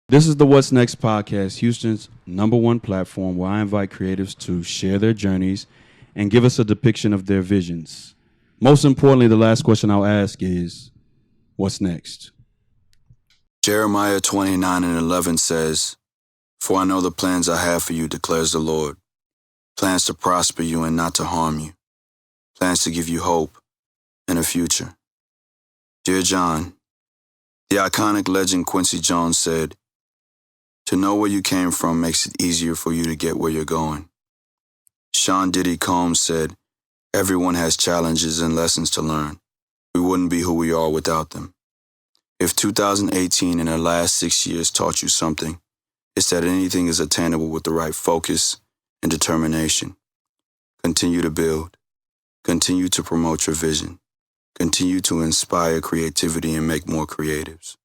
This is the What's Next podcast, Houston's #1 platform where I invite creatives to share their journeys and give us a depiction of their visions. Most importantly, the last question I'll ask is, what's next? Jeremiah 29:11 says, "For I know the plans I have for you, declares the Lord. Plans to prosper you and not to harm you. Plans to give you hope and a future." Dear John, the iconic legend Quincy Jones said, "To know where you came from makes it easier for you to get where you're going." Sean Diddy Combs said, "Everyone has challenges and lessons to learn. We wouldn't be who we are without them." If 2018 and the last 6 years taught you something, it's that anything is attainable with the right focus and determination. Continue to build. Continue to promote your vision. Continue to inspire creativity and make more creatives.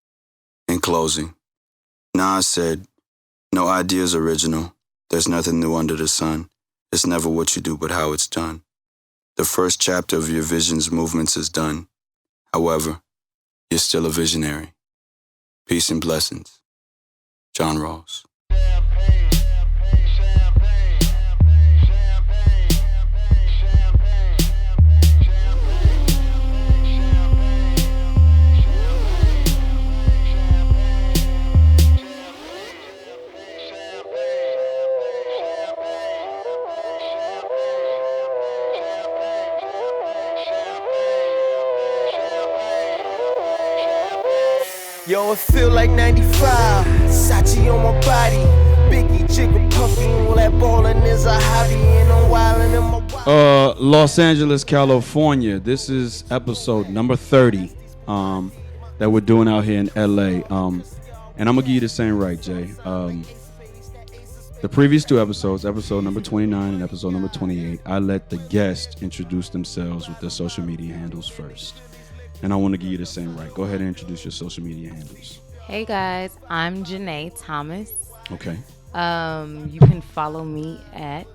In closing, Nas said, "No idea is original. There's nothing new under the sun. It's never what you do, but how it's done. The first chapter of your vision's movements is done. However, you're still a visionary. Peace and blessings. John Ross." Yo, it feel like 95, Sachi on my body, Biggie, Jigga, Puffy, all that ballin' is a hobby, and I'm wildin' in my Los Angeles, California. This is episode number 30 that we're doing out here in LA. And I'm gonna give you the same right, Jay. The previous two episodes, episode number 29 and episode number 28, I let the guests introduce themselves with their social media handles first. And I want to give you the same right. Go ahead and introduce your social media handles. Hey guys, I'm JaNae Thomas. Okay. You can follow me at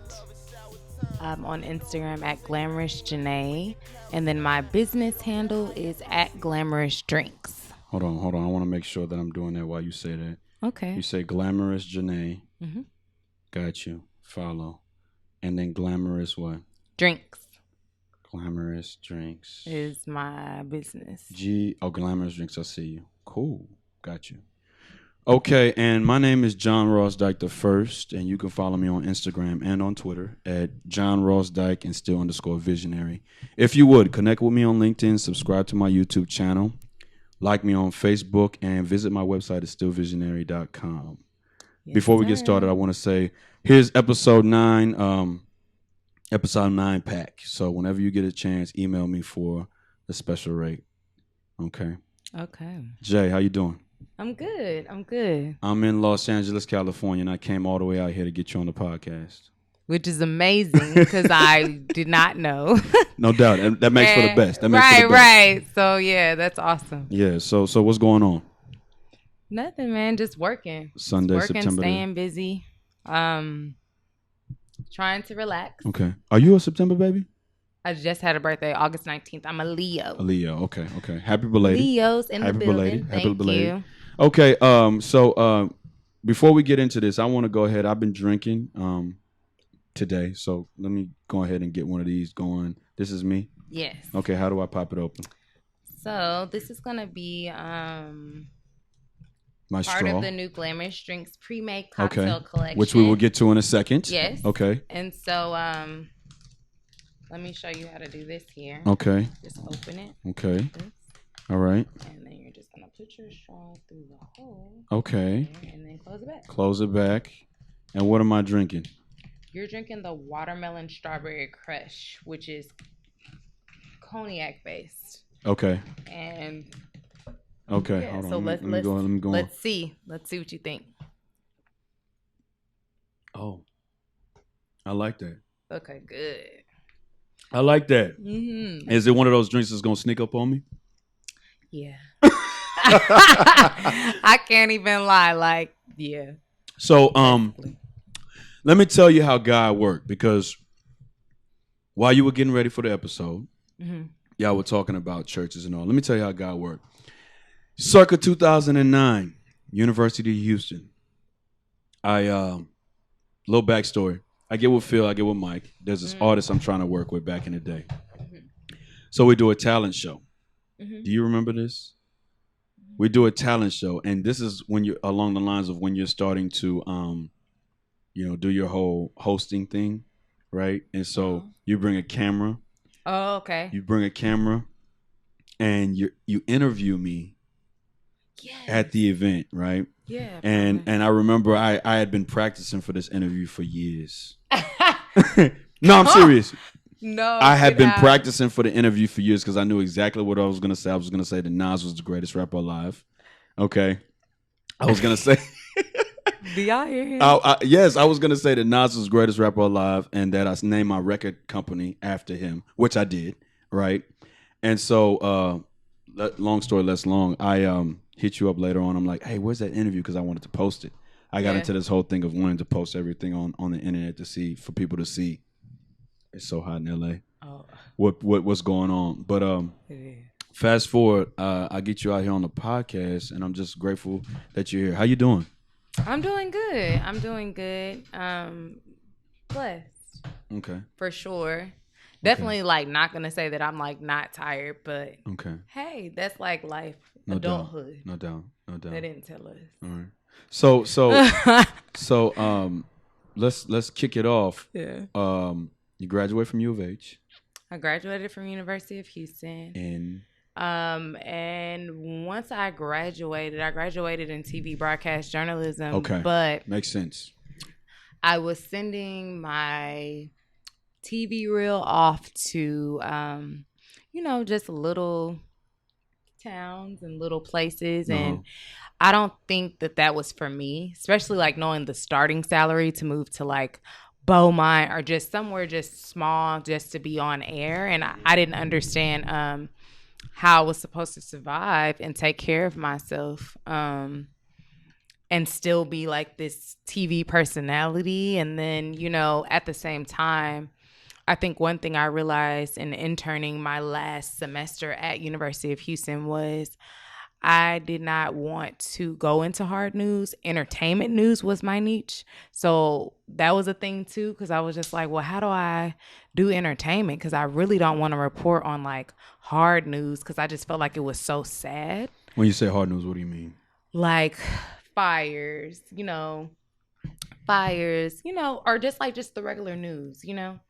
on Instagram at Glamorous JaNae, and then my business handle is at Glamorous Drinks. Hold on. I want to make sure that I'm doing that while you say that. Okay. You say Glamorous JaNae. Mm-hmm. Got you. Follow. And then Glamorous what? Drinks Glamorous Drinks is my business. Glamorous Drinks. I see you. Cool. Got you. Okay, and my name is John Ross Dike the First, and you can follow me on Instagram and on Twitter at John Ross Dike and still_visionary. If you would, connect with me on LinkedIn, subscribe to my YouTube channel, like me on Facebook, and visit my website at stillvisionary.com. Yes, Before we get started, I want to say, here's episode 9, pack. So whenever you get a chance, email me for a special rate. Okay. Jay, how you doing? I'm good. I'm in Los Angeles, California, and I came all the way out here to get you on the podcast. Which is amazing because I did not know. No doubt. And that makes for the best. Right. So yeah, that's awesome. Yeah. So what's going on? Nothing, man. Just working. Sunday, September. Staying busy. Trying to relax. Okay. Are you a September baby? I just had a birthday, August 19th. I'm a Leo. Okay. Happy belated. Leo's in Happy the building. Belated. Thank Happy belated. you. Okay. So before we get into this, I want to go ahead. I've been drinking today, so let me go ahead and get one of these going. This is me? Yes. Okay, how do I pop it open? So this is going to be my part straw of the new Glamorous Drinks pre-made cocktail collection. Which we will get to in a second. Yes. Okay. And so let me show you how to do this here. Okay. Just open it. Okay. Like this. All right. And then you're just going to put your straw through the hole. Okay. There, and then close it back. Close it back. And what am I drinking? You're drinking the Watermelon Strawberry Crush, which is cognac based. Okay. And okay, yeah, hold on. So let me go on. Let's see what you think. Oh, I like that. Okay, good. I like that. Mm-hmm. Is it one of those drinks that's gonna sneak up on me? Yeah. I can't even lie. Like, yeah. So, let me tell you how God worked, because while you were getting ready for the episode, y'all were talking about churches and all. Let me tell you how God worked. Circa 2009, University of Houston. Little backstory. I get with Phil, I get with Mike. There's this artist I'm trying to work with back in the day. So we do a talent show. Do you remember this? We do a talent show, and this is when you're along the lines of when you're starting to, do your whole hosting thing, right? And so you bring a camera. Oh, okay. You bring a camera, and you interview me at the event, right? Yeah. And I remember I had been practicing for this interview for years. No, I'm serious. No, I had been practicing for the interview for years because I knew exactly what I was going to say. I was going to say that Nas was the greatest rapper alive. Okay. I was going to say. Do y'all hear him? Yes, I was going to say that Nas was the greatest rapper alive and that I named my record company after him, which I did. Right. And so, long story less long, I hit you up later on. I'm like, hey, where's that interview? Because I wanted to post it. I got into this whole thing of wanting to post everything on the internet for people to see. It's so hot in LA. Oh. What's going on? But fast forward, I get you out here on the podcast, and I'm just grateful that you're here. How you doing? I'm doing good. Blessed. Okay. For sure. Definitely not gonna say that I'm not tired, but okay. Hey, that's life, no adulthood. No doubt. They didn't tell us. All right. So let's kick it off. Yeah. You graduated from U.of.H. I graduated from University of Houston. And once I graduated in TV broadcast journalism. Okay. But makes sense. I was sending my TV reel off to, just little towns and little places. And I don't think that was for me, especially knowing the starting salary to move to Beaumont or just somewhere just small just to be on air. And I didn't understand how I was supposed to survive and take care of myself and still be this TV personality. And then, at the same time, I think one thing I realized in interning my last semester at University of Houston was I did not want to go into hard news. Entertainment news was my niche. So that was a thing too, because I was just well, how do I do entertainment? Because I really don't want to report on hard news because I just felt it was so sad. When you say hard news, what do you mean? Fires, or just the regular news,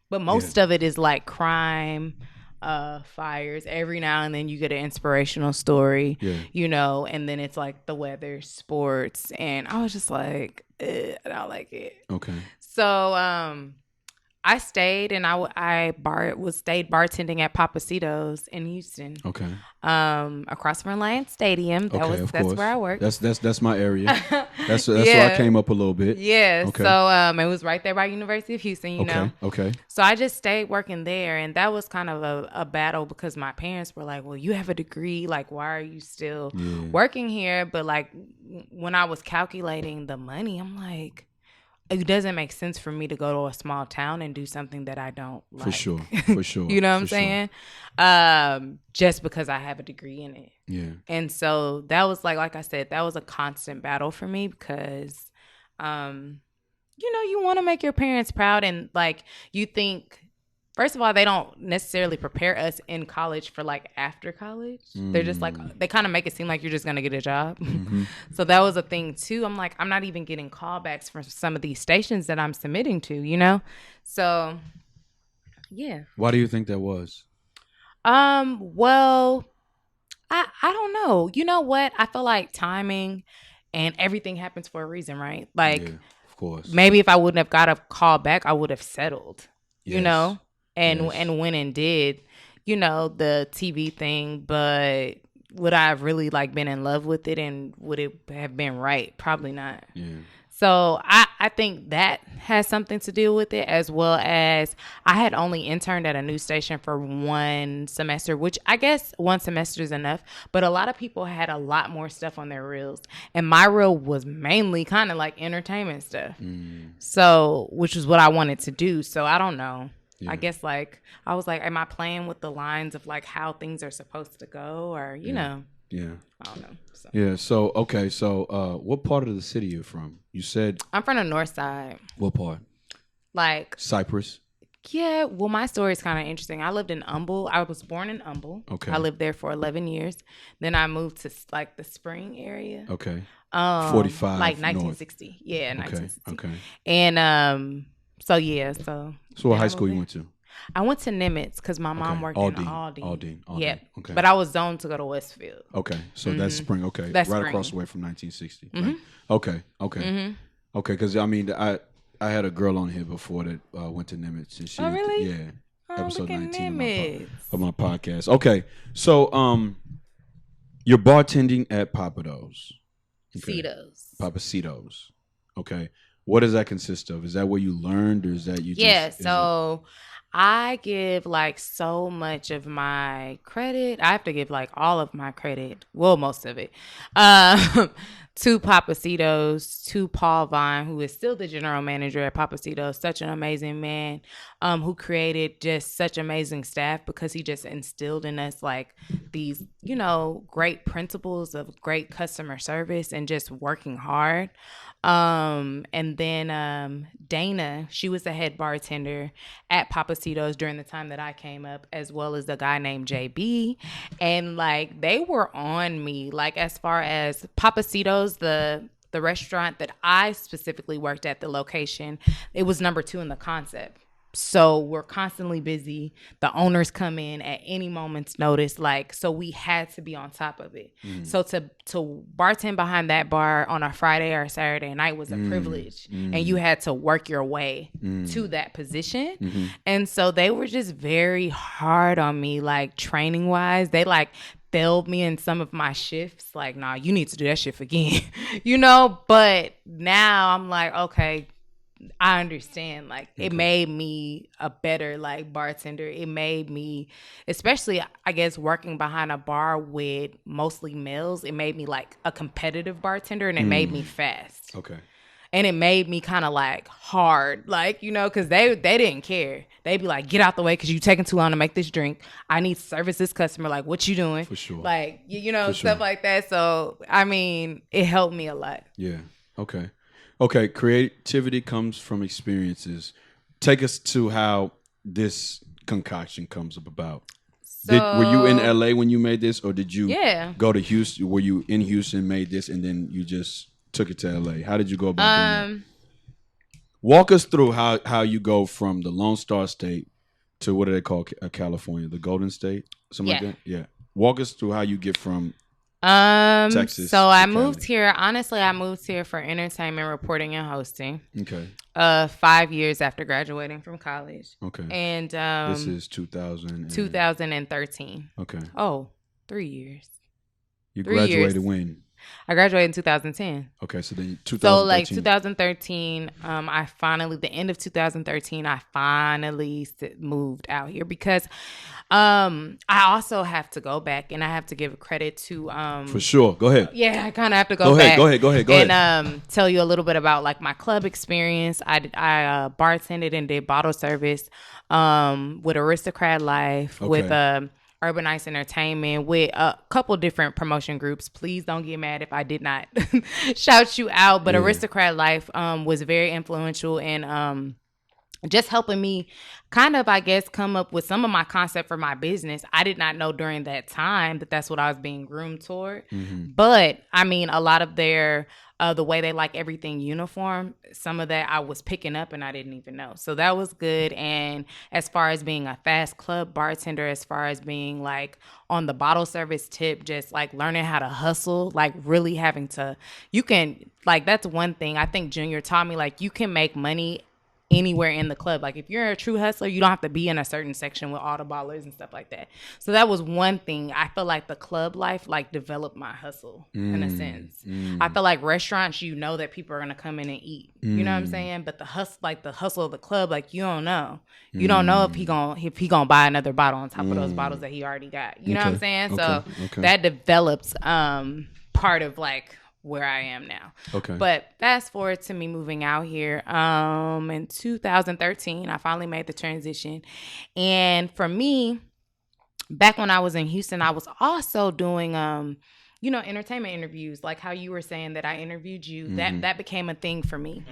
But most of it is crime, fires. Every now and then you get an inspirational story, and then it's the weather, sports, and I was just I don't like it. Okay. So I stayed and I stayed bartending at Papacitos in Houston. Okay. Across from Lions Stadium. That's where I worked. That's my area. That's where I came up a little bit. Yeah. Okay. So it was right there by University of Houston, you know. Okay. So I just stayed working there, and that was kind of a battle because my parents were like, well, you have a degree, why are you still working here? But when I was calculating the money, I'm it doesn't make sense for me to go to a small town and do something that I don't like. For sure. You know what I'm saying? Just because I have a degree in it. Yeah. And so that was like I said, that was a constant battle for me because, you want to make your parents proud. And you think, first of all, they don't necessarily prepare us in college for after college. They're just they kind of make it seem like you're just going to get a job. Mm-hmm. So that was a thing too. I'm I'm not even getting callbacks from some of these stations that I'm submitting to, So yeah. Why do you think that was? Well, I don't know. You know what? I feel timing and everything happens for a reason, right? Yeah, of course. Maybe if I wouldn't have got a call back, I would have settled, Yes. And went and did, the TV thing, but would I have really been in love with it and would it have been right? Probably not. Yeah. So I think that has something to do with it, as well as I had only interned at a news station for one semester, which I guess one semester is enough. But a lot of people had a lot more stuff on their reels. And my reel was mainly kind of entertainment stuff. So, which is what I wanted to do. So I don't know. Yeah. I guess I was am I playing with the lines of how things are supposed to go or, you know? Yeah. I don't know. So. Yeah. So okay. So what part of the city you're from? You said I'm from the north side. what part? Like Cypress. yeah. Well, my story is kind of interesting. I lived in Humble. I was born in Humble. Okay. I lived there for 11 years. Then I moved to like the Spring area. Okay. 45 like north. 1960. Yeah, Okay. 1960. Okay. And so yeah. So what high school you went to? I went to Nimitz because my mom worked in Aldine. Aldine. Yep. Okay. But I was zoned to go to Westfield. Okay. So that's Spring. Okay. That's right Spring. across the way from 1960. Right? Okay. Okay. Okay. Because I mean, I had a girl on here before that went to Nimitz. And she really? Yeah. Oh, Episode look at 19 of my podcast. Okay. So you're bartending at Pappadeaux's. Okay. Pappasito's. Okay. What does that consist of? Is that where you learned, or is that you just... Yeah, so I give like so much of my credit. I have to give like all of my credit, well, most of it, to Pappasito's, to Paul Vine, who is still the general manager at Pappasito's, such an amazing man, who created just such amazing staff because he just instilled in us like these, you know, great principles of great customer service and just working hard. And then Dana, she was the head bartender at Pappasito's during the time that I came up, as well as the guy named JB. And like they were on me, like as far as Pappasito's, the restaurant that I specifically worked at, the location, it was number 2 in the concept. So we're constantly busy. The owners come in at any moment's notice. Like, so we had to be on top of it. So to bartend behind that bar on a Friday or Saturday night was a privilege. And you had to work your way to that position. And so they were just very hard on me, like training wise. They like failed me in some of my shifts. Like, nah, you need to do that shift again, you know? But now I'm like, okay, I understand. Like it made me a better like bartender. It made me, especially I guess working behind a bar with mostly males, it made me like a competitive bartender, and it made me fast. Okay. And it made me kind of like hard, like, you know, because they didn't care. They'd be like, get out the way because you taking too long to make this drink. I need to service this customer. Like, what you doing? For sure. Like, you know, stuff like that. So, I mean, it helped me a lot. Yeah. Okay. Okay, creativity comes from experiences. Take us to how this concoction comes up about. Were you in LA when you made this, or did you go to Houston? Were you in Houston, made this, and then you just took it to LA? How did you go about doing that? Walk us through how you go from the Lone Star State to what do they call California, the Golden State, something like that. Yeah. Walk us through how you get from Texas. So I moved here. Honestly, I moved here for entertainment reporting and hosting. Okay. 5 years after graduating from college. Okay. And this is 2013. Okay. Oh, 3 years. You graduated when? I graduated in 2010. Okay, so then 2013. So like 2013, I finally, the end of 2013, I finally moved out here because I also have to go back and I have to give credit to for sure. Go ahead. Yeah, I kind of have to go back. Go ahead. And tell you a little bit about like my club experience. I bartended and did bottle service with Aristocrat Life, with Urban Ice Entertainment, with a couple different promotion groups. Please don't get mad if I did not shout you out. But Aristocrat Life was very influential in just helping me kind of, I guess, come up with some of my concept for my business. I did not know during that time that that's what I was being groomed toward. But I mean, a lot of their the way they like everything uniform, some of that I was picking up and I didn't even know. So that was good. And as far as being a fast club bartender, as far as being like on the bottle service tip, just like learning how to hustle, like really having to, you can, like, that's one thing I think Junior taught me, like you can make money anywhere in the club. Like if you're a true hustler, you don't have to be in a certain section with all the ballers and stuff like that. So that was one thing. I feel like the club life like developed my hustle in a sense. I feel like restaurants, you know that people are gonna come in and eat. You know what I'm saying? But the hustle of the club, like you don't know. You don't know if he gonna buy another bottle on top of those bottles that he already got. You know what I'm saying? So that develops part of like where I am now. Okay. But fast forward to me moving out here in 2013, I finally made the transition. And for me, back when I was in Houston, I was also doing entertainment interviews, like how you were saying that I interviewed you. That became a thing for me.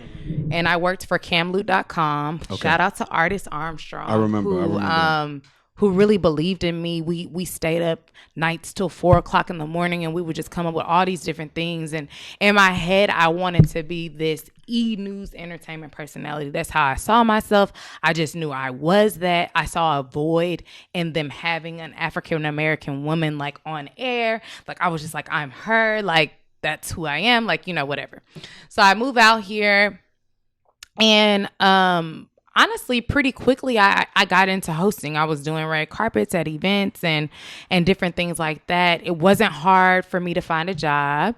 And I worked for camloot.com. Okay. Shout out to Artist Armstrong. I remember. Who really believed in me. We stayed up nights till 4:00 in the morning, and we would just come up with all these different things. And in my head, I wanted to be this E-News entertainment personality. That's how I saw myself. I just knew I was that. I saw a void in them having an African-American woman like on air. Like I was just like, I'm her. Like that's who I am. Like, whatever. So I move out here, and honestly, pretty quickly, I got into hosting. I was doing red carpets at events and different things like that. It wasn't hard for me to find a job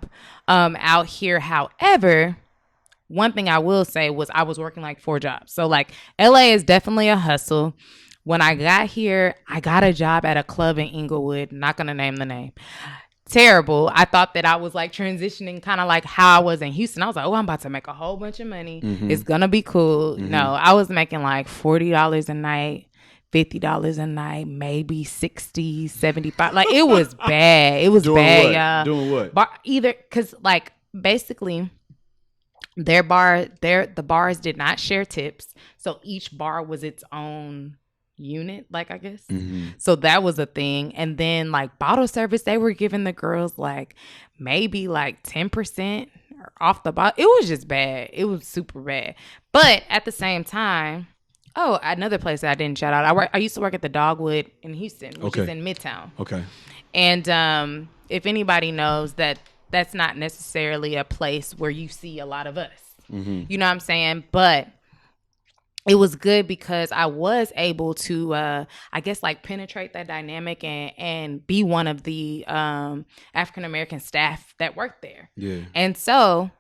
out here. However, one thing I will say was I was working like 4 jobs. So like LA is definitely a hustle. When I got here, I got a job at a club in Inglewood. Not going to name the name. Terrible. I thought that I was like transitioning kind of like how I was in Houston. I was like, oh, I'm about to make a whole bunch of money. It's gonna be cool. No, I was making like $40 a night, $50 a night, maybe 60, 75. Like it was bad. It was Doing bad, what? y'all. Doing what? Either because like basically the bars did not share tips, so each bar was its own unit, like I guess. So that was a thing. And then like bottle service, they were giving the girls like maybe like 10% off the bottle. It was just bad. It was super bad. But at the same time, another place that I didn't shout out. I used to work at the Dogwood in Houston, which is in Midtown. Okay. And if anybody knows that, that's not necessarily a place where you see a lot of us. You know what I'm saying? But it was good because I was able to, I guess, like penetrate that dynamic and be one of the African-American staff that worked there. Yeah. And so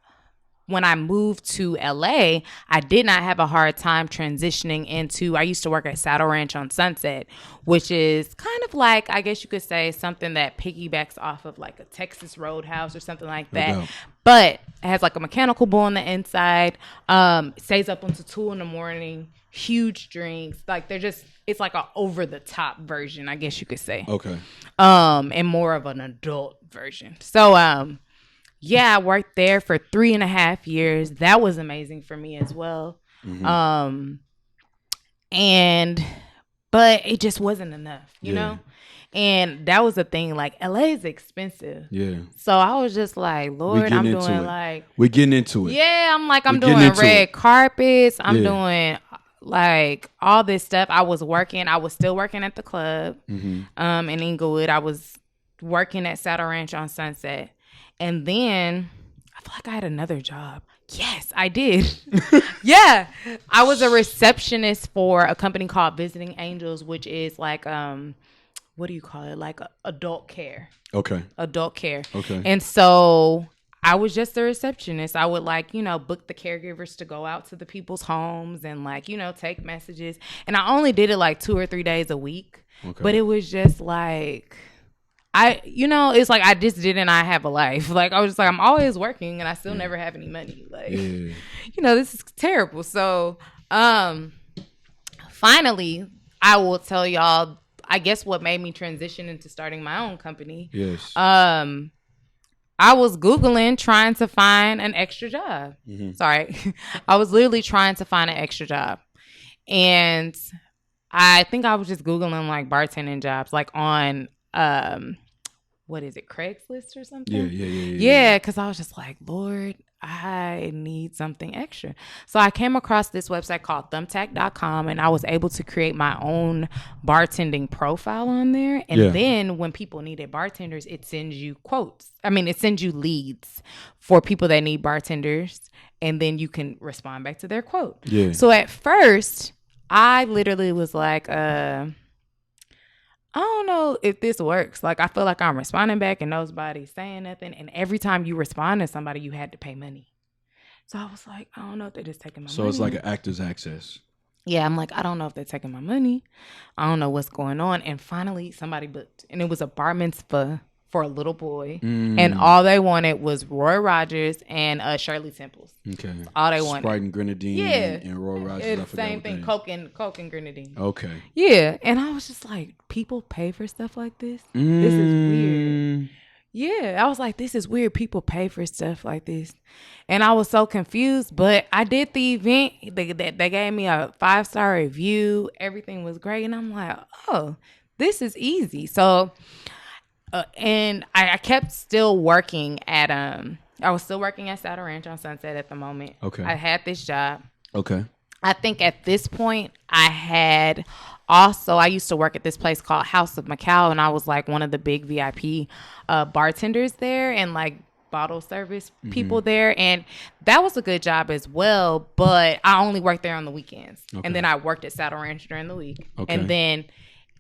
when I moved to LA, I did not have a hard time transitioning into, I used to work at Saddle Ranch on Sunset, which is kind of like, I guess you could say something that piggybacks off of like a Texas Roadhouse or something like that. No doubt. But it has like a mechanical bull on the inside, stays up until 2 a.m, huge drinks. Like it's like a over the top version, I guess you could say. Okay. And more of an adult version. So, I worked there for 3.5 years. That was amazing for me as well. But it just wasn't enough, you know? And that was the thing. Like, LA is expensive. Yeah. So I was just like, Lord, I'm doing like... We're getting into it. Yeah, I'm doing red carpets. I'm doing like all this stuff. I was still working at the club in Inglewood. I was working at Saddle Ranch on Sunset. And then I feel like I had another job. Yes, I did. Yeah. I was a receptionist for a company called Visiting Angels, which is like, what do you call it? Like adult care. Okay. Adult care. Okay. And so I was just a receptionist. I would book the caregivers to go out to the people's homes and take messages. And I only did it like 2 or 3 days a week. Okay. But it was just like... it's like I just didn't have a life. Like I was just like, I'm always working and I still never have any money. Like, this is terrible. So, finally, I will tell y'all, I guess what made me transition into starting my own company. Yes. I was Googling trying to find an extra job. Sorry. I was literally trying to find an extra job. And I think I was just Googling like bartending jobs, like on, what is it, Craigslist or something? Yeah, because I was just like, Lord, I need something extra. So I came across this website called thumbtack.com, and I was able to create my own bartending profile on there. And then when people needed bartenders, it sends you it sends you leads for people that need bartenders, and then you can respond back to their quote. Yeah. So at first, I literally was like, I don't know if this works. Like, I feel like I'm responding back and nobody's saying nothing. And every time you respond to somebody, you had to pay money. So I was like, I don't know if they're just taking my money. So it's like an actor's access. Yeah, I'm like, I don't know if they're taking my money. I don't know what's going on. And finally, somebody booked. And it was a bar mitzvah for a little boy, and all they wanted was Roy Rogers and Shirley Temples. Okay. That's all they wanted. Sprite and grenadine and Roy Rogers. It's the same thing. Coke and grenadine. Okay. Yeah, and I was just like, people pay for stuff like this? This is weird. Yeah, I was like, this is weird. People pay for stuff like this. And I was so confused, but I did the event. They gave me a 5-star review. Everything was great. And I'm like, oh, this is easy. So, and I kept still working at, I was still working at Saddle Ranch on Sunset at the moment. Okay. I had this job. Okay. I think at this point I used to work at this place called House of Macau, and I was like one of the big VIP bartenders there and like bottle service people there. And that was a good job as well, but I only worked there on the weekends. Okay. And then I worked at Saddle Ranch during the week. Okay. And then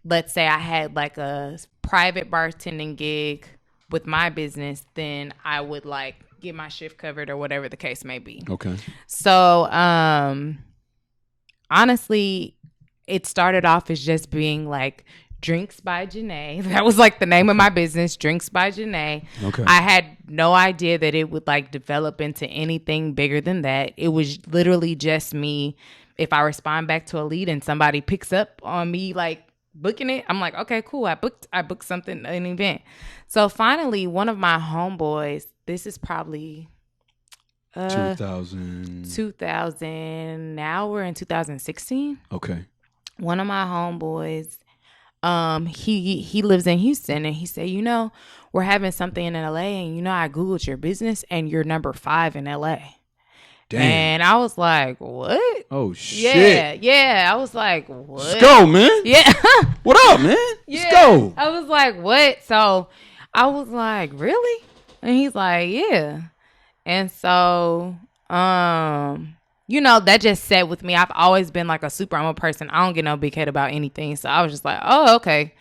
let's say I had like a private bartending gig with my business, then I would like get my shift covered or whatever the case may be. Okay. So, honestly, it started off as just being like Drinks by JaNae. That was like the name of my business, Drinks by JaNae. Okay. I had no idea that it would like develop into anything bigger than that. It was literally just me. If I respond back to a lead and somebody picks up on me like booking it, I'm like, okay, cool. I booked something, an event. So finally, one of my homeboys, this is probably 2000. Now we're in 2016. Okay. One of my homeboys, he lives in Houston, and he said, we're having something in LA, and I Googled your business and you're number 5 in LA. Damn. And I was like, what? Oh shit. Yeah. I was like, what? Let's go, man. Yeah. What up, man? Let's go. I was like, what? So I was like, really? And he's like, yeah. And so, that just sat with me. I've always been like I'm a person. I don't get no big head about anything. So I was just like, oh, okay,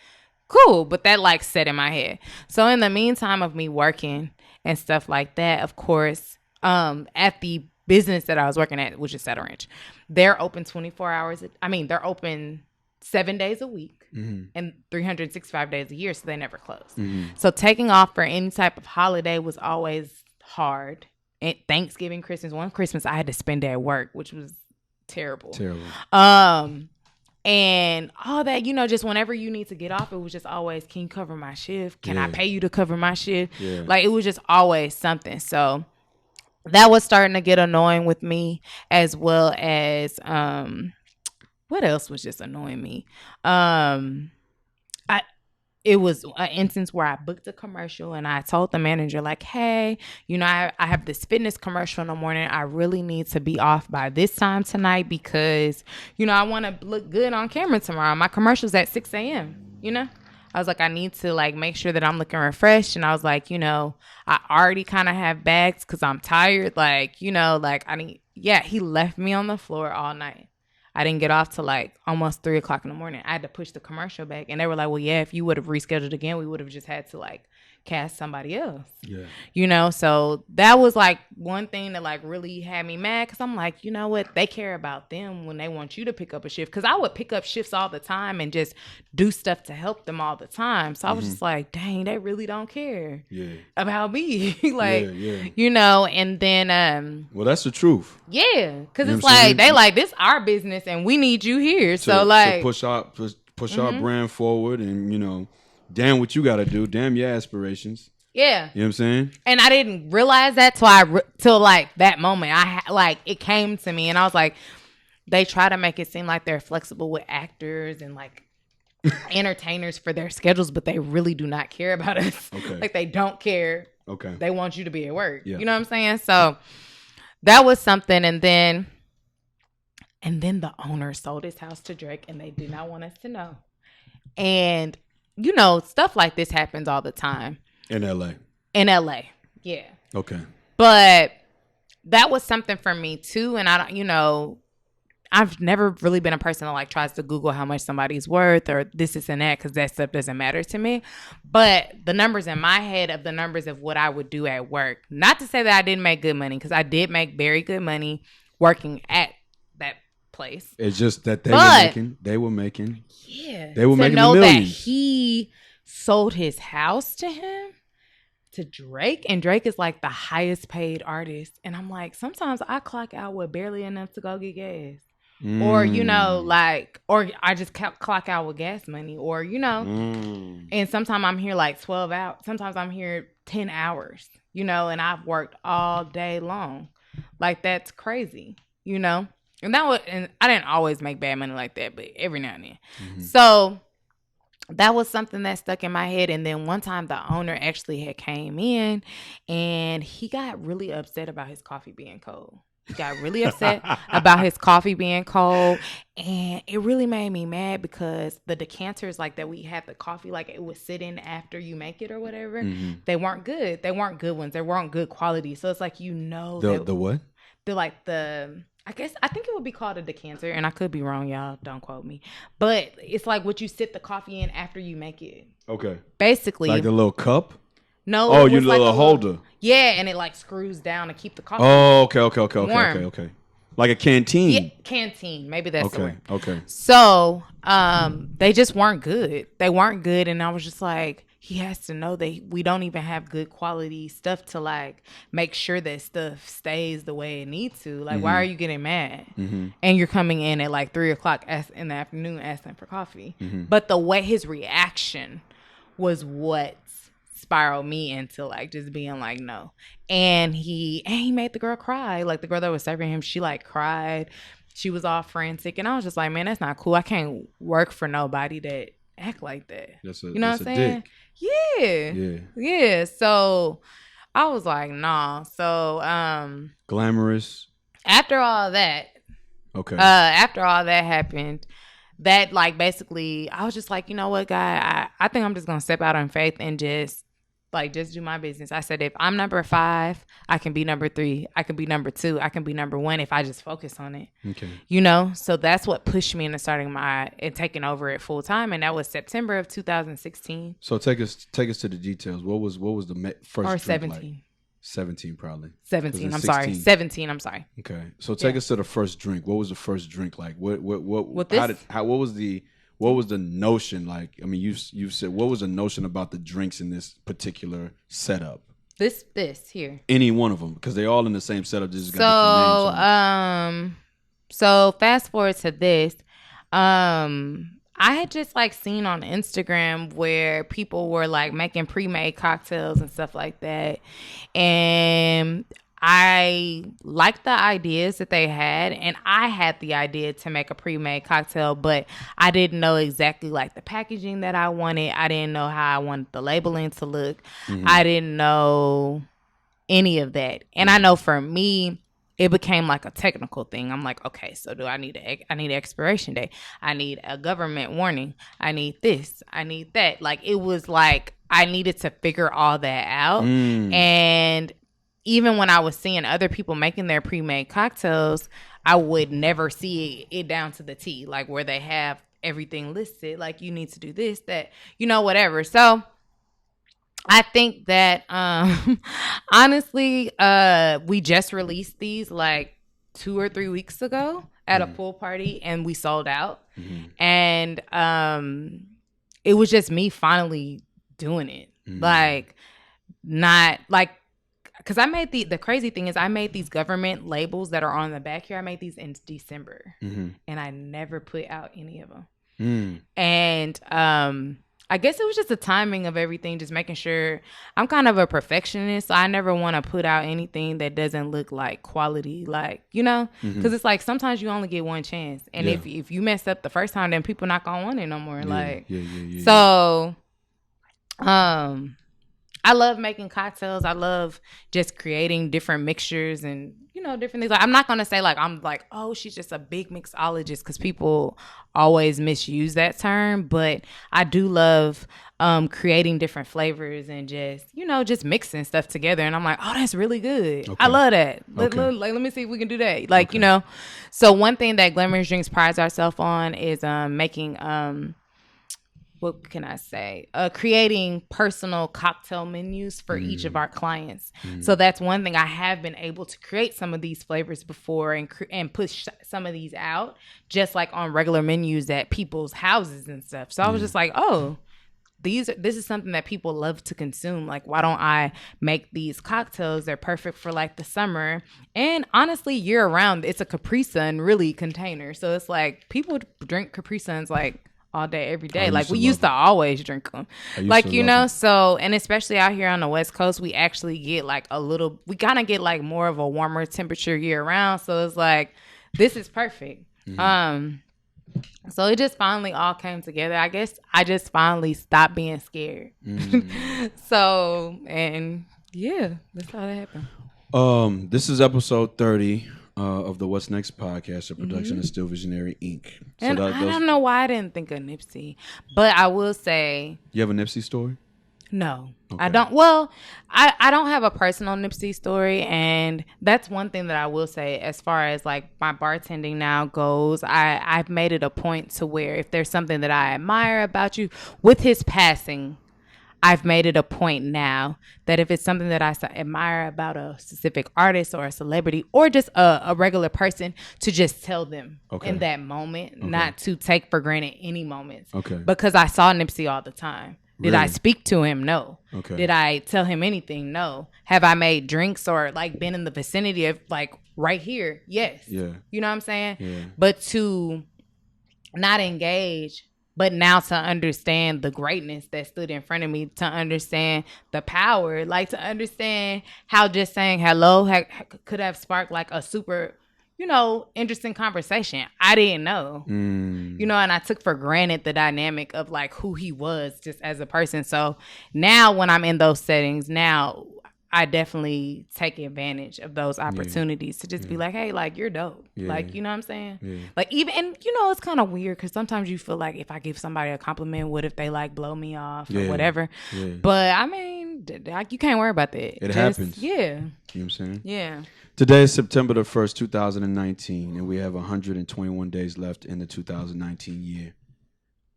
cool. But that like set in my head. So in the meantime of me working and stuff like that, of course, at the business that I was working at, which is Saddle Ranch, they're open 24 hours. They're open 7 days a week and 365 days a year. So they never close. So taking off for any type of holiday was always hard. And Thanksgiving, Christmas, one Christmas I had to spend at work, which was terrible. And all that, just whenever you need to get off, it was just always, can you cover my shift? Can I pay you to cover my shift? Yeah. Like, it was just always something. So that was starting to get annoying with me, as well as, what else was just annoying me? It was an instance where I booked a commercial and I told the manager like, hey, I have this fitness commercial in the morning. I really need to be off by this time tonight because, I want to look good on camera tomorrow. My commercial's at 6 a.m., I was like, I need to like make sure that I'm looking refreshed. And I was like, I already kind of have bags because I'm tired. Like, he left me on the floor all night. I didn't get off till like almost 3:00 in the morning. I had to push the commercial back. And they were like, well, yeah, if you would have rescheduled again, we would have just had to like cast somebody else. Yeah. So that was like one thing that like really had me mad, because I'm like, you know what? They care about them when they want you to pick up a shift. Because I would pick up shifts all the time and just do stuff to help them all the time. So I was just like, dang, they really don't care about me. Like, and then well, that's the truth. Yeah, because it's like they like, this our business and we need you here. So like to push our brand forward, and damn what you got to do. Damn your aspirations. Yeah. You know what I'm saying? And I didn't realize that till like that moment. It came to me and I was like, they try to make it seem like they're flexible with actors and like entertainers for their schedules, but they really do not care about us. Okay. Like, they don't care. Okay. They want you to be at work. Yeah. You know what I'm saying? So that was something. And then the owner sold his house to Drake and they did not want us to know. And stuff like this happens all the time. In LA. Yeah. Okay. But that was something for me too. And I don't, I've never really been a person that like tries to Google how much somebody's worth or this and that, because that stuff doesn't matter to me. But the numbers in my head of the numbers of what I would do at work, not to say that I didn't make good money, because I did make very good money working at that place. It's just that they were making. Yeah. They were making to know that millions. he sold his house to him, to Drake, and Drake is like the highest paid artist. And I'm like, sometimes I clock out with barely enough to go get gas. Or, you know, like, or I just clock out with gas money, or, you know, and sometimes I'm here like 12 hours. Sometimes I'm here 10 hours, you know, and I've worked all day long. Like, that's crazy, you know? And I didn't always make bad money like that, but every now and then. Mm-hmm. So that was something that stuck in my head. And then one time the owner actually had came in and he got really upset about his coffee being cold. He got really upset about his coffee being cold. And it really made me mad because the decanters like that we had the coffee, like it was sitting after you make it or whatever. Mm-hmm. They weren't good. They weren't good ones. They weren't good quality. So it's like, you know. The what? I think it would be called a decanter, and I could be wrong, y'all. Don't quote me. But it's like what you sit the coffee in after you make it. Okay. Basically. Like the little cup? No. Oh, you little holder. Yeah, and it like screws down to keep the coffee warm. Okay. Like a canteen. Yeah, canteen. Maybe that's the word. Okay. So, they just weren't good. They weren't good, and I was just like, he has to know that we don't even have good quality stuff to like make sure that stuff stays the way it needs to. Like, why are you getting mad? Mm-hmm. And you're coming in at like 3:00 in the afternoon asking for coffee. Mm-hmm. But the way his reaction was what spiraled me into like just being like, no. And he made the girl cry. Like the girl that was serving him, she like cried. She was all frantic. And I was just like, man, that's not cool. I can't work for nobody that act like that. You know what I'm saying? Dick. Yeah. So I was like, nah. So glamorous. After all that happened, that like basically I was just like, you know what, guy, I think I'm just gonna step out on faith and just do my business. I said, if I'm number 5, I can be number 3. I can be number 2. I can be number 1 if I just focus on it. Okay. You know? So that's what pushed me into taking over it full time. And that was September of 2016. So take us to the details. What was the first or 17? Like? 17 probably. 17. I'm sorry. 17. I'm sorry. Okay. So take us to the first drink. What was the first drink like? What was the notion like? I mean, you said, what was the notion about the drinks in this particular setup? This here. Any one of them, because they all in the same setup. Just got different names. So fast forward to this. I had just like seen on Instagram where people were like making pre-made cocktails and stuff like that, and I liked the ideas that they had, and I had the idea to make a pre-made cocktail, but I didn't know exactly like the packaging that I wanted. I didn't know how I wanted the labeling to look. Mm-hmm. I didn't know any of that. And I know for me, it became like a technical thing. I'm like, okay, so I need an expiration date. I need a government warning. I need this. I need that. Like, it was like I needed to figure all that out. And even when I was seeing other people making their pre-made cocktails, I would never see it down to the T, like where they have everything listed, like you need to do this, that, you know, whatever. So I think that honestly, we just released these like 2 or 3 weeks ago at a pool party, and we sold out. Mm-hmm. And it was just me finally doing it. Mm-hmm. Like, not like, because I made the crazy thing is I made these government labels that are on the back here. I made these in December, and I never put out any of them. And I guess it was just the timing of everything, just making sure. I'm kind of a perfectionist, so I never want to put out anything that doesn't look like quality, like, you know, because it's like sometimes you only get one chance, and if you mess up the first time, then people not gonna want it no more. So, I love making cocktails. I love just creating different mixtures and, you know, different things. Like, I'm not going to say like, I'm like, oh, she's just a big mixologist, because people always misuse that term. But I do love creating different flavors and just, you know, just mixing stuff together. And I'm like, oh, that's really good. Okay. I love that. Let me see if we can do that. Like, you know, so one thing that Glamorous Drinks prides ourselves on is making what can I say? Creating personal cocktail menus for each of our clients. So that's one thing. I have been able to create some of these flavors before and push some of these out just like on regular menus at people's houses and stuff. So I was just like, oh, this is something that people love to consume. Like, why don't I make these cocktails? They're perfect for like the summer and honestly year round. It's a Capri Sun really container. So it's like people drink Capri Suns like all day, every day. Like we used to always drink them. Like, you know, so, and especially out here on the West Coast, we actually get like we kind of get like more of a warmer temperature year round. So it's like, this is perfect. So it just finally all came together. I guess I just finally stopped being scared. So, and yeah, that's how that happened. This is episode 30 of the What's Next podcast, a production of Still Visionary Inc. So And I don't know why I didn't think of Nipsey, but I will say, you have a Nipsey story? No, okay. I don't. Well, I don't have a personal Nipsey story. And that's one thing that I will say as far as like my bartending now goes. I've made it a point to where if there's something that I admire about you with his passing, I've made it a point now that if it's something that I admire about a specific artist or a celebrity or just a regular person, to just tell them in that moment, not to take for granted any moments. Because I saw Nipsey all the time. Did I speak to him? No. Did I tell him anything? No. Have I made drinks or like been in the vicinity of like right here? Yes. Yeah. You know what I'm saying? Yeah. But to not engage, but now to understand the greatness that stood in front of me, to understand the power, like to understand how just saying hello could have sparked like a super, you know, interesting conversation. I didn't know, you know, and I took for granted the dynamic of like who he was just as a person. So now when I'm in those settings, now I definitely take advantage of those opportunities to just be like, hey, like, you're dope. Like, you know what I'm saying? Like, even, and you know, it's kind of weird because sometimes you feel like if I give somebody a compliment, what if they like blow me off or whatever? But I mean, like, you can't worry about that. It happens. Yeah. You know what I'm saying? Yeah. Today is September the 1st, 2019, and we have 121 days left in the 2019 year.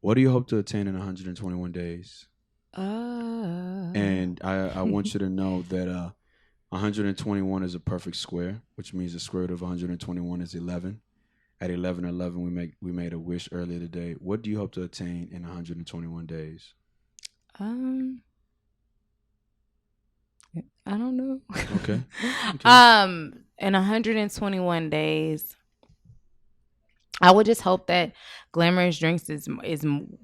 What do you hope to attain in 121 days? And I want you to know that 121 is a perfect square, which means the square root of 121 is 11. At 11:11, we made a wish earlier today. What do you hope to attain in 121 days? I don't know. Okay. In 121 days, I would just hope that Glamorous Drinks is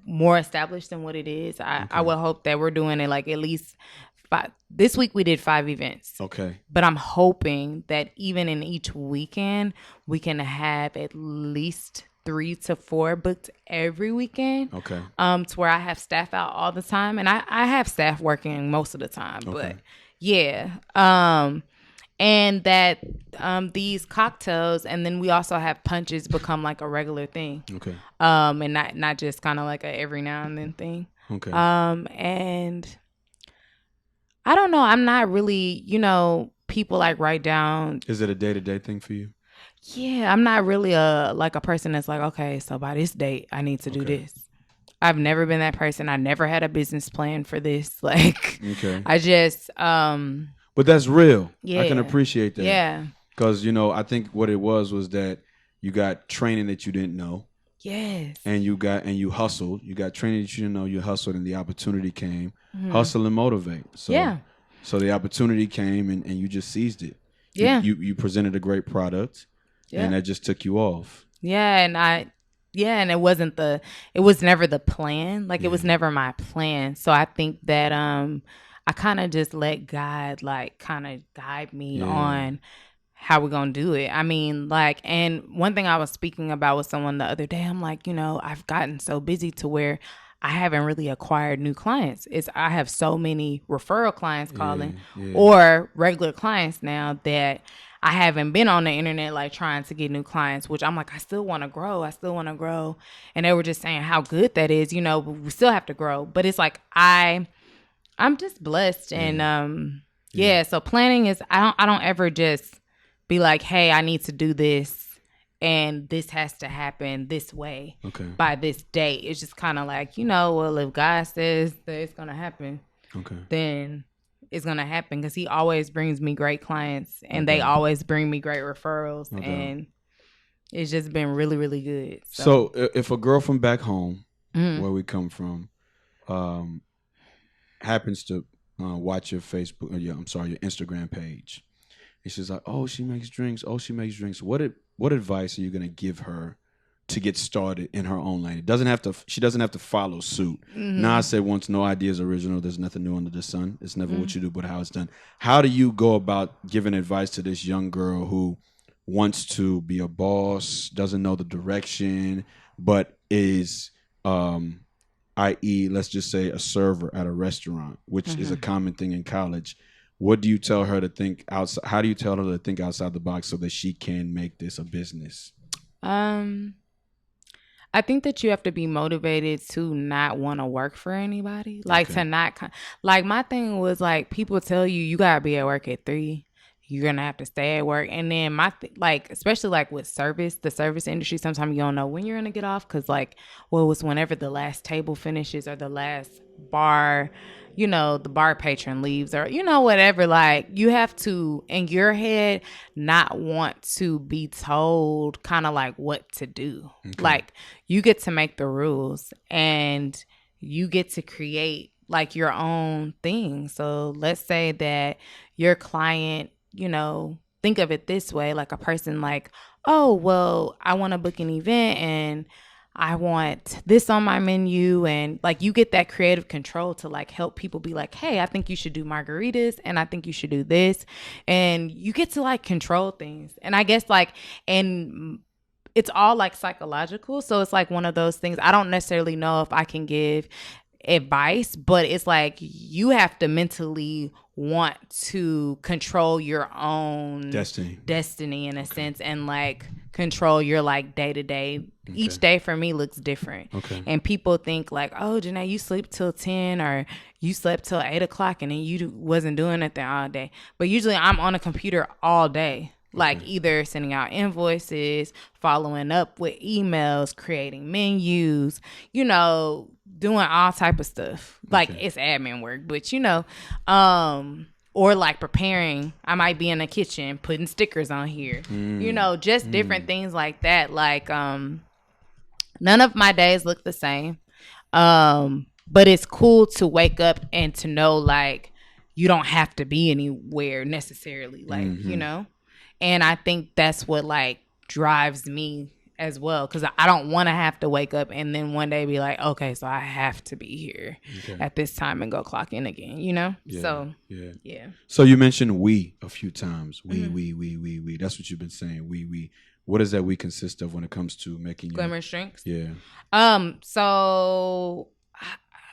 more established than what it is. I would hope that we're doing it like at least 5. This week we did 5 events. Okay. But I'm hoping that even in each weekend, we can have at least 3 to 4 booked every weekend. Okay. To where I have staff out all the time. And I have staff working most of the time. Okay. But yeah. And that these cocktails, and then we also have punches become like a regular thing. Okay. And not just kind of like a every now and then thing. Okay. And I don't know. I'm not really, you know, people like write down. Is it a day-to-day thing for you? Yeah, I'm not really a person that's like, okay, so by this date I need to do this. I've never been that person. I never had a business plan for this. Like, I just But that's real. Yeah. I can appreciate that. Yeah. Because, you know, I think what it was that you got training that you didn't know. Yes. And you hustled. You got training that you didn't know. You hustled and the opportunity came. Hustle and motivate. So, so the opportunity came and you just seized it. Yeah. You presented a great product and that just took you off. Yeah. And it was never the plan. Like, it was never my plan. So I think that, I kind of just let God like kind of guide me on how we're going to do it. I mean, like, and one thing I was speaking about with someone the other day, I'm like, you know, I've gotten so busy to where I haven't really acquired new clients. I have so many referral clients calling or regular clients now that I haven't been on the internet like trying to get new clients, which I'm like, I still want to grow. And they were just saying how good that is, you know, but we still have to grow. But it's like, I'm just blessed. And so planning is, I don't ever just be like, hey, I need to do this and this has to happen this way by this date. It's just kind of like, you know, well, if God says that it's going to happen, then it's going to happen, because he always brings me great clients and they always bring me great referrals. And it's just been really, really good. So if a girl from back home, where we come from, happens to watch your Facebook, or your Instagram page, and she's like, "Oh, she makes drinks. Oh, she makes drinks." What advice are you gonna give her to get started in her own lane? It doesn't have to. She doesn't have to follow suit. Nas said once, "No idea is original. There's nothing new under the sun. It's never what you do, but how it's done." How do you go about giving advice to this young girl who wants to be a boss, doesn't know the direction, but is, i.e., let's just say a server at a restaurant, which is a common thing in college? What do you tell her to think outside? How do you tell her to think outside the box so that she can make this a business? I think that you have to be motivated to not want to work for anybody. Like to not, like my thing was like people tell you gotta be at work at 3. You're gonna have to stay at work, and then like especially like with the service industry, sometimes you don't know when you're gonna get off because like it's whenever the last table finishes or the last bar, the bar patron leaves or whatever. Like you have to in your head not want to be told kind of like what to do. Like you get to make the rules and you get to create like your own thing. So let's say that your client, think of it this way, like a person like, oh, well, I want to book an event and I want this on my menu. And like you get that creative control to like help people be like, hey, I think you should do margaritas and I think you should do this. And you get to like control things. And I guess like, and it's all like psychological. So it's like one of those things. I don't necessarily know if I can give advice, but it's like you have to mentally want to control your own destiny in a sense, and like control your like day to day. Each day for me looks different. And people think like, oh, JaNae, you sleep till 10 or you slept till 8 o'clock and then you wasn't doing anything all day. But usually I'm on a computer all day. Like either sending out invoices, following up with emails, creating menus, doing all type of stuff. Like it's admin work, but or like preparing. I might be in the kitchen putting stickers on here, just different things like that. Like none of my days look the same, but it's cool to wake up and to know like you don't have to be anywhere necessarily, like and I think that's what like drives me as well, because I don't want to have to wake up and then one day be like, okay, so I have to be here at this time and go clock in again, So So you mentioned we a few times. We. That's what you've been saying. We. What does that we consist of when it comes to making Glamorous drinks? Yeah. So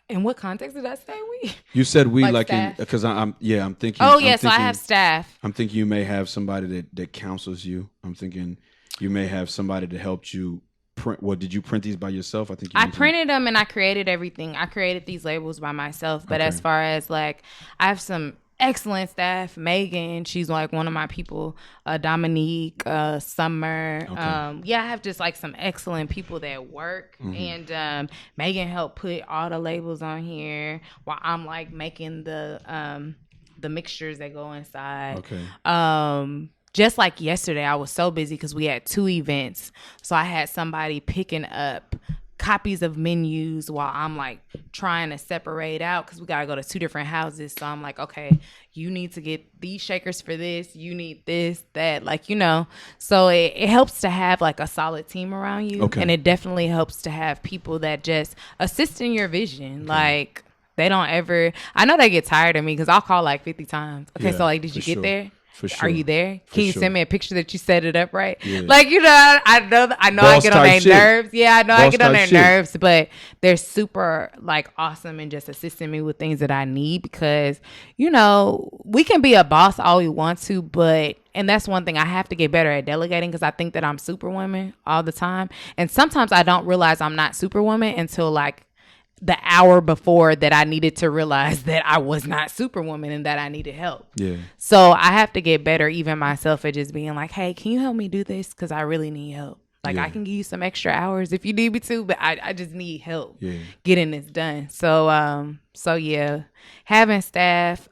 in what context did I say we? You said we like in, because I'm thinking. Oh yeah, so I have staff. I'm thinking you may have somebody that counsels you. I'm thinking you may have somebody that helped you print. Well, did you print these by yourself? I printed them and I created everything. I created these labels by myself. But as far as like, I have some excellent staff. Megan, she's like one of my people. Dominique, Summer. I have just like some excellent people that work. And Megan helped put all the labels on here while I'm like making the mixtures that go inside. Just like yesterday, I was so busy because we had 2 events. So I had somebody picking up copies of menus while I'm like trying to separate out because we got to go to 2 different houses. So I'm like, okay, you need to get these shakers for this. You need this, that, like, So it helps to have like a solid team around you. And it definitely helps to have people that just assist in your vision. Like they don't ever, I know they get tired of me because I'll call like 50 times. Okay, so like, did you get there? For sure. Are you there? Can you send me a picture that you set it up right? Yeah. Like, I know I get on their nerves. Yeah, I know I get on their nerves, but they're super like awesome and just assisting me with things that I need because, we can be a boss all we want to, and that's one thing I have to get better at delegating because I think that I'm superwoman all the time. And sometimes I don't realize I'm not superwoman until like the hour before that I needed to realize that I was not superwoman and that I needed help. Yeah. So I have to get better even myself at just being like, hey, can you help me do this? Because I really need help. Like I can give you some extra hours if you need me to, but I just need help getting this done. So having staff,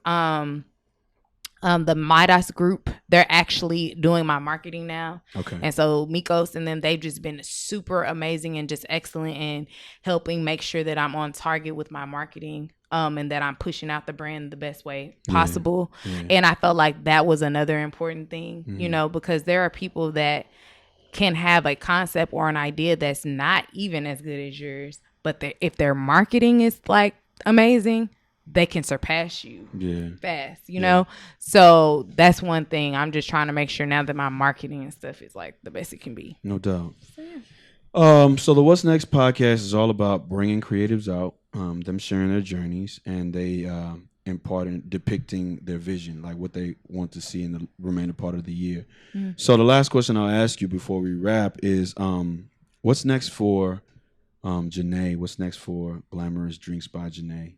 the Midas group, they're actually doing my marketing now. And so Mikos and them, they've just been super amazing and just excellent in helping make sure that I'm on target with my marketing. and that I'm pushing out the brand the best way possible. And I felt like that was another important thing, you know, because there are people that can have a concept or an idea that's not even as good as yours, but if their marketing is like amazing, they can surpass you fast, you know? So that's one thing. I'm just trying to make sure now that my marketing and stuff is like the best it can be. No doubt. So the What's Next podcast is all about bringing creatives out, them sharing their journeys, and they depicting their vision, like what they want to see in the remainder part of the year. So the last question I'll ask you before we wrap is, what's next for JaNae? What's next for Glamorous Drinks by JaNae?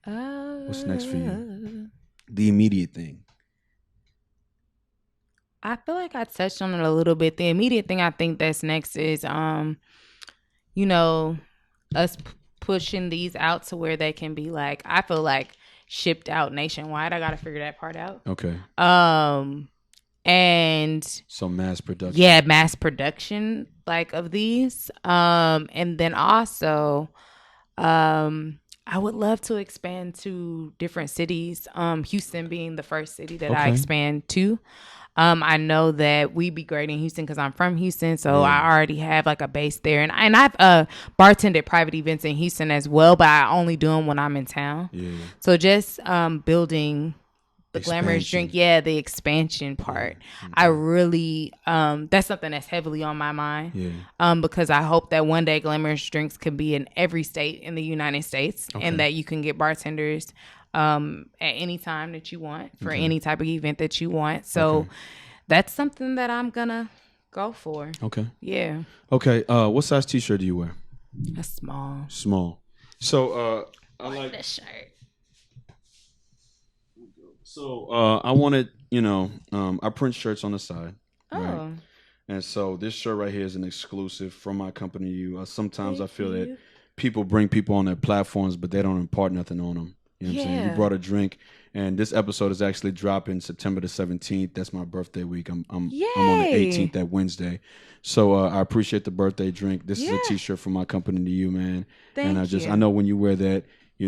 What's next for you? The immediate thing. I feel like I touched on it a little bit. The immediate thing I think that's next is, you know, us pushing these out to where they can be like, I feel like shipped out nationwide. I got to figure that part out. Okay. And so mass production. Yeah, mass production like of these. And then also, I would love to expand to different cities. Houston being the first city that I expand to. I know that we'd be great in Houston because I'm from Houston, so I already have like a base there, and I've bartended private events in Houston as well, but I only do them when I'm in town. So just building the Glamorous Drink, the expansion part. I really that's something that's heavily on my mind. Because I hope that one day Glamorous Drinks can be in every state in the United States, and that you can get bartenders at any time that you want for any type of event that you want. So that's something that I'm gonna go for. Okay. What size t-shirt do you wear? A small. So I like the shirt. So I wanted, I print shirts on the side. Right? And so this shirt right here is an exclusive from my company. Sometimes I feel that people bring people on their platforms, but they don't impart nothing on them. You know what I'm saying? You brought a drink, and this episode is actually dropping September the 17th. That's my birthday week. I'm on the 18th, that Wednesday. So I appreciate the birthday drink. This is a t-shirt from my company to you, man. Thank you. I know when you wear that, I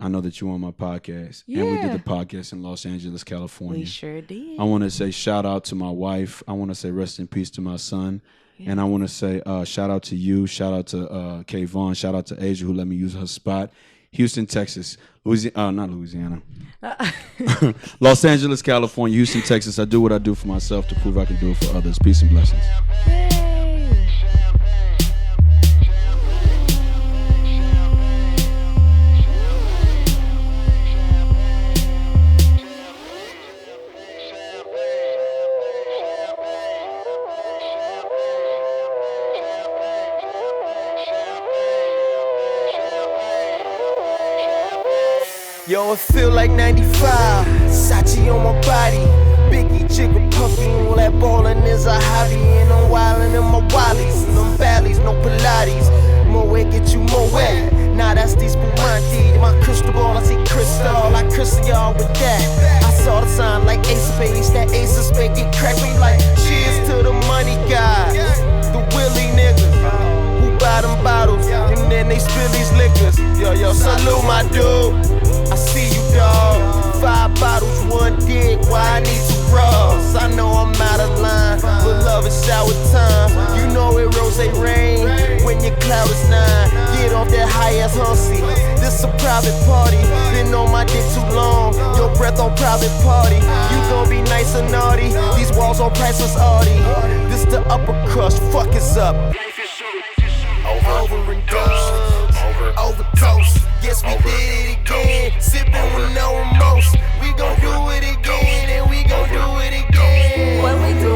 know that you on my podcast. And we did the podcast in Los Angeles, California. We sure did. I want to say shout out to my wife. I want to say rest in peace to my son. And I want to say shout out to you. Shout out to Kayvon. Shout out to Asia who let me use her spot. Houston, Texas. Not Louisiana. Los Angeles, California. Houston, Texas. I do what I do for myself to prove I can do it for others. Peace and blessings. Yo, it feel like 95, Sachi on my body, W.Y.D.G.Y.H.T.I, all that ballin' is a hobby, and I'm wildin' in my wallies, them valleys, no Pilates, more weight get you more wet, nah that's these Spumante, my crystal ball, I see crystal, I crystal y'all with that, I saw the sign like Ace of Spades, that Ace of Spades get cracked me like, cheers to the money guys, the Willie niggas, who buy them bottles, and then they spill these liquors, yo, salute my dude. I see you, dog. 5 bottles, 1 dick. Why I need 2 bras? I know I'm out of line, but love is shower time. You know it rose rain when your cloud is 9. Get off that high ass hussy. This a private party. Been on my dick too long. Your breath on private party. You gon' be nice and naughty. These walls on priceless Audi. This the upper crust. Fuck is up. Over and done. Overdose. Yes, we did it again. Sippin' with no remorse. We gon' do it again, and we gon' do it again. What we do